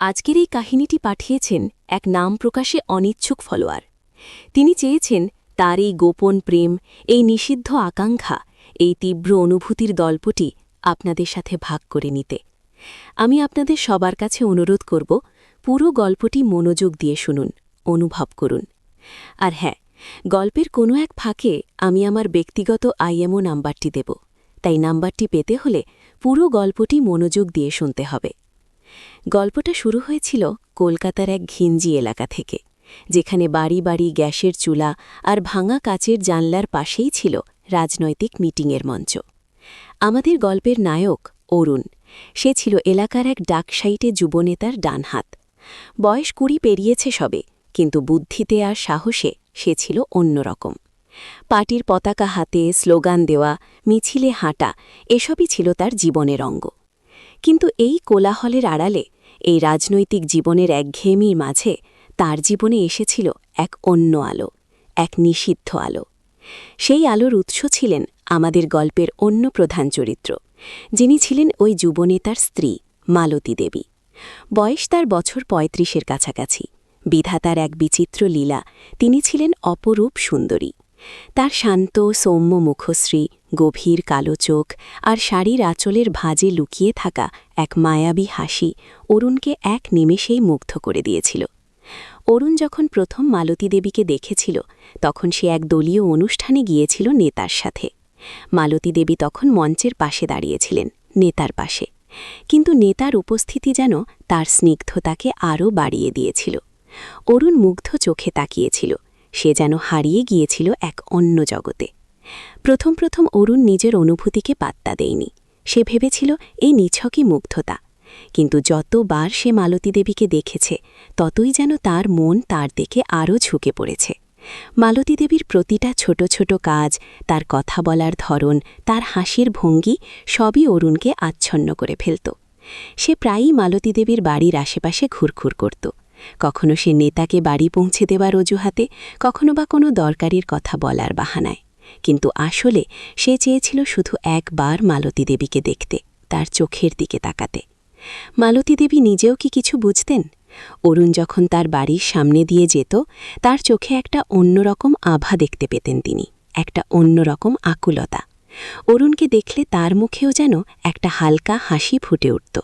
আজকের এই কাহিনীটি পাঠিয়েছেন এক নাম প্রকাশে অনিচ্ছুক ফলোয়ার। তিনি চেয়েছেন তার এই গোপন প্রেম, এই নিষিদ্ধ আকাঙ্ক্ষা, এই তীব্র অনুভূতির দল্পটি আপনাদের সাথে ভাগ করে নিতে। আমি আপনাদের সবার কাছে অনুরোধ করব, পুরো গল্পটি মনোযোগ দিয়ে শুনুন, অনুভব করুন। আর হ্যাঁ, গল্পের কোনো এক ফাঁকে আমি আমার ব্যক্তিগত আইএমও নাম্বারটি দেব, তাই নাম্বারটি পেতে হলে পুরো গল্পটি মনোযোগ দিয়ে শুনতে হবে। গল্পটা শুরু হয়েছিল কলকাতার এক ঘিঞ্জি এলাকা থেকে, যেখানে বাড়ি বাড়ি গ্যাসের চুলা আর ভাঙা কাচের জানলার পাশেই ছিল রাজনৈতিক মিটিংয়ের মঞ্চ। আমাদের গল্পের নায়ক অরুণ, সে ছিল এলাকার এক ডাকসাইটে যুবনেতার ডানহাত। বয়স 20 পেরিয়েছে সবে, কিন্তু বুদ্ধিতে আর সাহসে সে ছিল অন্যরকম। পার্টির পতাকা হাতে স্লোগান দেওয়া, মিছিলে হাঁটা, এসবই ছিল তার জীবনের অঙ্গ। কিন্তু এই কোলাহলের আড়ালে, এই রাজনৈতিক জীবনের একঘেয়েমির মাঝে তার জীবনে এসেছিল এক অন্য আলো, এক নিষিদ্ধ আলো। সেই আলোর উৎস ছিলেন আমাদের গল্পের অন্য প্রধান চরিত্র, যিনি ছিলেন ওই যুবনেতার স্ত্রী মালতী দেবী। বয়স তার বছর 35-এর কাছাকাছি। বিধাতার এক বিচিত্র লীলা, তিনি ছিলেন অপরূপ সুন্দরী। তার শান্ত সৌম্য মুখশ্রী, গভীর কালো চোখ আর শাড়ির আঁচলের ভাঁজে লুকিয়ে থাকা এক মায়াবী হাসি অরুণকে এক নিমেষেই মুগ্ধ করে দিয়েছিল। অরুণ যখন প্রথম মালতী দেবীকে দেখেছিল, তখন সে এক দলীয় অনুষ্ঠানে গিয়েছিল নেতার সাথে। মালতী দেবী তখন মঞ্চের পাশে দাঁড়িয়েছিলেন, নেতার পাশে। কিন্তু নেতার উপস্থিতি যেন তার স্নিগ্ধতাকে আরও বাড়িয়ে দিয়েছিল। অরুণ মুগ্ধ চোখে তাকিয়েছিল, সে যেন হারিয়ে গিয়েছিল এক অন্য জগতে। প্রথম প্রথম অরুণ নিজের অনুভূতিকে পাত্তা দেয়নি। সে ভেবেছিল এই নিছকই মুগ্ধতা। কিন্তু যতবার সে মালতী দেবীকে দেখেছে, ততই যেন তার মন তার দিকে আরও ঝুঁকে পড়েছে। মালতী দেবীর প্রতিটা ছোট ছোট কাজ, তার কথা বলার ধরন, তার হাসির ভঙ্গি, সবই অরুণকে আচ্ছন্ন করে ফেলত। সে প্রায়ই মালতী দেবীর বাড়ির আশেপাশে ঘুরঘুর করত। কখনো সে নেতাকে বাড়ি পৌঁছে দেবার অজুহাতে, কখনো বা কোনো দরকারির কথা বলার বাহানায়। কিন্তু আসলে সে চেয়েছিল শুধু একবার মালতী দেবীকে দেখতে, তার চোখের দিকে তাকাতে। মালতী দেবী নিজেও কি কিছু বুঝতেন? অরুণ যখন তার বাড়ির সামনে দিয়ে যেত, তার চোখে একটা অন্যরকম আভা দেখতে পেতেন তিনি, একটা অন্যরকম আকুলতা। অরুণকে দেখলে তার মুখেও যেন একটা হালকা হাসি ফুটে উঠত,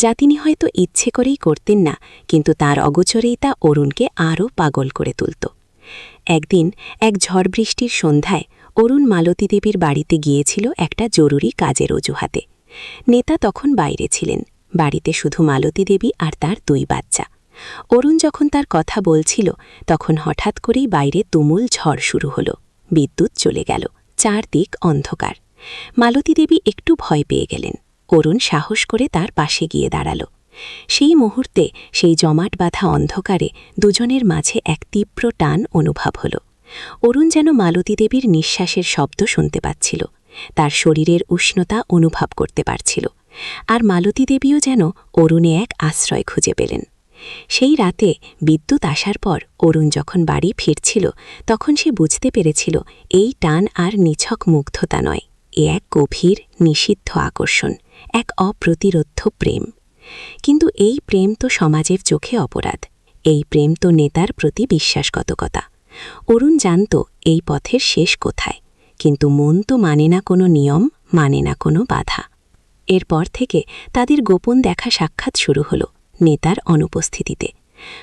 যা তিনি হয়তো ইচ্ছে করেই করতেন না, কিন্তু তার অগোচরেই তা অরুণকে আরও পাগল করে তুলত। একদিন এক ঝড় বৃষ্টির সন্ধ্যায় অরুণ মালতী দেবীর বাড়িতে গিয়েছিল একটা জরুরি কাজের অজুহাতে। নেতা তখন বাইরে ছিলেন, বাড়িতে শুধু মালতী দেবী আর তার 2 বাচ্চা। অরুণ যখন তার কথা বলছিল, তখন হঠাৎ করেই বাইরে তুমুল ঝড় শুরু হল। বিদ্যুৎ চলে গেল, চারদিক অন্ধকার। মালতী দেবী একটু ভয় পেয়ে গেলেন। অরুণ সাহস করে তার পাশে গিয়ে দাঁড়াল। সেই মুহূর্তে, সেই জমাট বাঁধা অন্ধকারে দুজনের মাঝে এক তীব্র টান অনুভব হল। অরুণ যেন মালতী দেবীর নিঃশ্বাসের শব্দ শুনতে পাচ্ছিল, তার শরীরের উষ্ণতা অনুভব করতে পারছিল। আর মালতী দেবীও যেন অরুণে এক আশ্রয় খুঁজে পেলেন। সেই রাতে বিদ্যুৎ আসার পর অরুণ যখন বাড়ি ফিরছিল, তখন সে বুঝতে পেরেছিল এই টান আর নিছক মুগ্ধতা নয়, এ এক গভীর নিষিদ্ধ আকর্ষণ, এক অপ্রতিরোধ্য প্রেম। কিন্তু এই প্রেম তো সমাজের চোখে অপরাধ, এই প্রেম তো নেতার প্রতি বিশ্বাসঘাতকতা। অরুণ জানত এই পথের শেষ কোথায়, কিন্তু মন তো মানে না কোনো নিয়ম, মানে না কোনো বাধা। এরপর থেকে তাদের গোপন দেখা সাক্ষাৎ শুরু হল নেতার অনুপস্থিতিতে।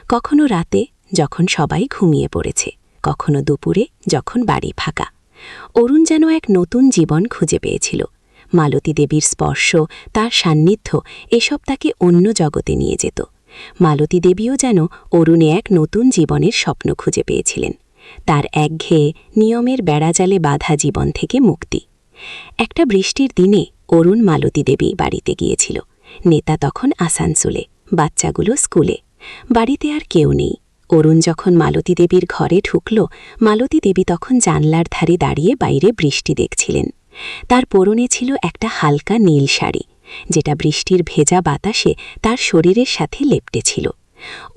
কখনো রাতে, যখন সবাই ঘুমিয়ে পড়েছে, কখনো দুপুরে, যখন বাড়ি ফাঁকা। অরুণ যেন এক নতুন জীবন খুঁজে পেয়েছিল। মালতী দেবীর স্পর্শ, তার সান্নিধ্য, এসব তাকে অন্য জগতে নিয়ে যেত। মালতী দেবীও যেন অরুণে এক নতুন জীবনের স্বপ্ন খুঁজে পেয়েছিলেন, তার একঘেয়ে নিয়মের বেড়াজালে বাঁধা জীবন থেকে মুক্তি। একটা বৃষ্টির দিনে অরুণ মালতী দেবী বাড়িতে গিয়েছিল। নেতা তখন আসানসোলে, বাচ্চাগুলো স্কুলে। বাড়িতে আর কেউ নেই। অরুণ যখন মালতী দেবীর ঘরে ঢুকল, মালতী দেবী তখন জানলার ধারে দাঁড়িয়ে বাইরে বৃষ্টি দেখছিলেন। তার পরনে ছিল একটা হালকা নীল শাড়ি, যেটা বৃষ্টির ভেজা বাতাসে তার শরীরের সাথে লেপ্টেছিল।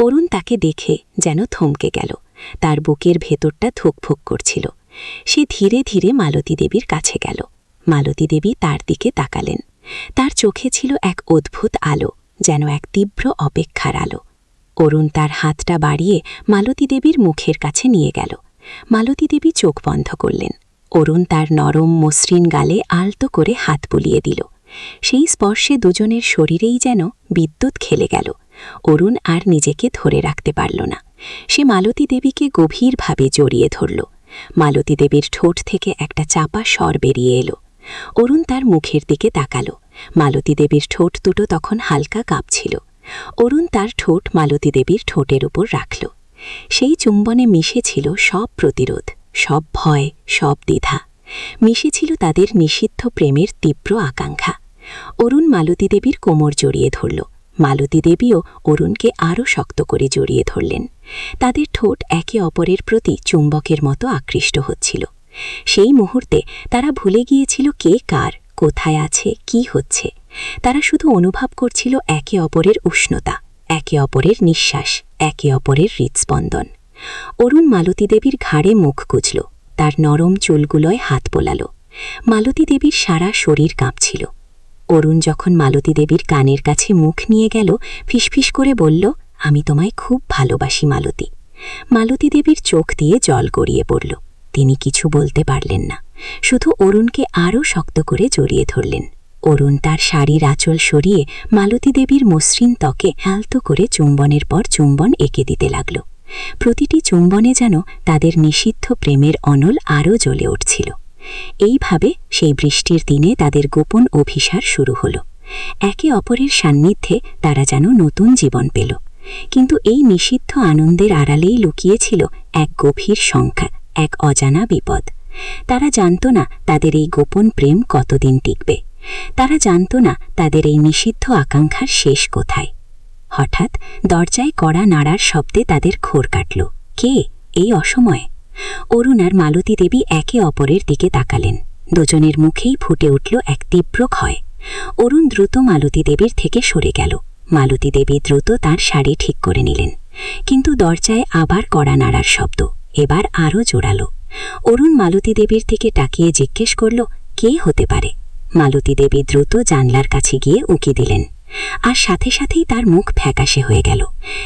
অরুণ তাকে দেখে যেন থমকে গেল, তার বুকের ভেতরটা ধুকভুক করছিল। সে ধীরে ধীরে মালতী দেবীর কাছে গেল। মালতী দেবী তার দিকে তাকালেন। তার চোখে ছিল এক অদ্ভুত আলো, যেন এক তীব্র অপেক্ষার আলো। অরুণ তার হাতটা বাড়িয়ে মালতী দেবীর মুখের কাছে নিয়ে গেল। মালতী দেবী চোখ বন্ধ করলেন। অরুণ তার নরম মসৃণ গালে আলতো করে হাত বুলিয়ে দিল। সেই স্পর্শে দুজনের শরীরেই যেন বিদ্যুৎ খেলে গেল। অরুণ আর নিজেকে ধরে রাখতে পারল না। সে মালতী দেবীকে গভীরভাবে জড়িয়ে ধরল। মালতী দেবীর ঠোঁট থেকে একটা চাপা স্বর বেরিয়ে এলো। অরুণ তার মুখের দিকে তাকাল। মালতী দেবীর ঠোঁট দুটো তখন হালকা কাঁপছিল। অরুণ তার ঠোঁট মালতী দেবীর ঠোঁটের উপর রাখল। সেই চুম্বনে মিশেছিল সব প্রতিরোধ, সব ভয়, সব দ্বিধা। মিশেছিল তাদের নিষিদ্ধ প্রেমের তীব্র আকাঙ্ক্ষা। অরুণ মালতী দেবীর কোমর জড়িয়ে ধরল। মালতী দেবীও অরুণকে আরও শক্ত করে জড়িয়ে ধরলেন। তাদের ঠোঁট একে অপরের প্রতি চুম্বকের মতো আকৃষ্ট হচ্ছিল। সেই মুহূর্তে তারা ভুলে গিয়েছিল কে কার, কোথায় আছে, কি হচ্ছে। তারা শুধু অনুভব করছিল একে অপরের উষ্ণতা, একে অপরের নিঃশ্বাস, একে অপরের হৃৎস্পন্দন। অরুণ মালতী দেবীর ঘাড়ে মুখ গুজল, তার নরম চুলগুলোয় হাত বোলাল। মালতী দেবীর সারা শরীর কাঁপছিল। অরুণ যখন মালতী দেবীর কানের কাছে মুখ নিয়ে গেল, ফিসফিস করে বলল, আমি তোমায় খুব ভালোবাসি মালতী। মালতী দেবীর চোখ দিয়ে জল গড়িয়ে পড়ল। তিনি কিছু বলতে পারলেন না, শুধু অরুণকে আরও শক্ত করে জড়িয়ে ধরলেন। অরুণ তার শাড়ির আঁচল সরিয়ে মালতী দেবীর মসৃণ ত্বকে আলতো করে চুম্বনের পর চুম্বন এঁকে দিতে লাগল। প্রতিটি চুম্বনে যেন তাদের নিষিদ্ধ প্রেমের অনল আরও জ্বলে উঠছিল। এইভাবে সেই বৃষ্টির দিনে তাদের গোপন অভিসার শুরু হল। একে অপরের সান্নিধ্যে তারা যেন নতুন জীবন পেল। কিন্তু এই নিষিদ্ধ আনন্দের আড়ালেই লুকিয়েছিল এক গভীর শঙ্কা, এক অজানা বিপদ। তারা জানত না তাদের এই গোপন প্রেম কতদিন টিকবে। তারা জানত না তাদের এই নিষিদ্ধ আকাঙ্ক্ষার শেষ কোথায়। হঠাৎ দরজায় কড়া নাড়ার শব্দে তাদের ঘোর কাটল। কে এই অসময়ে? অরুণ আর মালতী দেবী একে অপরের দিকে তাকালেন। দুজনের মুখেই ফুটে উঠল এক তীব্র ক্ষয়। অরুণ দ্রুত মালতী দেবীর থেকে সরে গেল। মালতী দেবী দ্রুত তার শাড়ি ঠিক করে নিলেন। কিন্তু দরজায় আবার কড়া নাড়ার শব্দ, এবার আরও জোরালো। অরুণ মালতী দেবীর দিকে তাকিয়ে জিজ্ঞেস করল, কে হতে পারে? মালতী দেবী দ্রুত জানলার কাছে গিয়ে উঁকি দিলেন। আর সাথে সাথেই তার মুখ ফ্যাকাশে হয়ে গেল।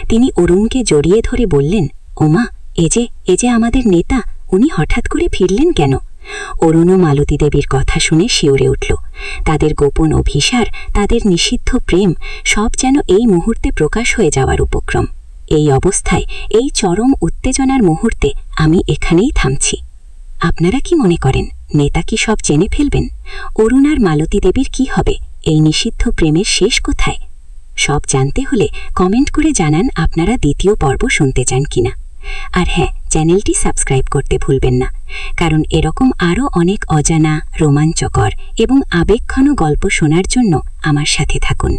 তিনি অরুণকে জড়িয়ে ধরে বললেন, ওমা, এ যে আমাদের নেতা, উনি হঠাৎ করে ফিরলেন কেন? অরুণ ও মালতী দেবীর কথা শুনে শিউরে উঠল। তাদের গোপন অভিসার, তাদের নিষিদ্ধ প্রেম, সব যেন এই মুহূর্তে প্রকাশ হয়ে যাওয়ার উপক্রম। এই অবস্থায়, এই চরম উত্তেজনার মুহূর্তে আমি এখানেই থামছি। আপনারা কি মনে করেন নেতা কি সব জেনে ফেলবেন? অরুণ আর মালতী দেবীর কি হবে? এই নিষিদ্ধ প্রেমের শেষ কোথায়? সব জানতে হলে কমেন্ট করে জানান আপনারা দ্বিতীয় পর্ব শুনতে চান কিনা। আর হ্যাঁ, চ্যানেলটি সাবস্ক্রাইব করতে ভুলবেন না, কারণ এরকম আরও অনেক অজানা, রোমাঞ্চকর এবং আবেগঘন গল্প শোনার জন্য আমার সাথে থাকুন।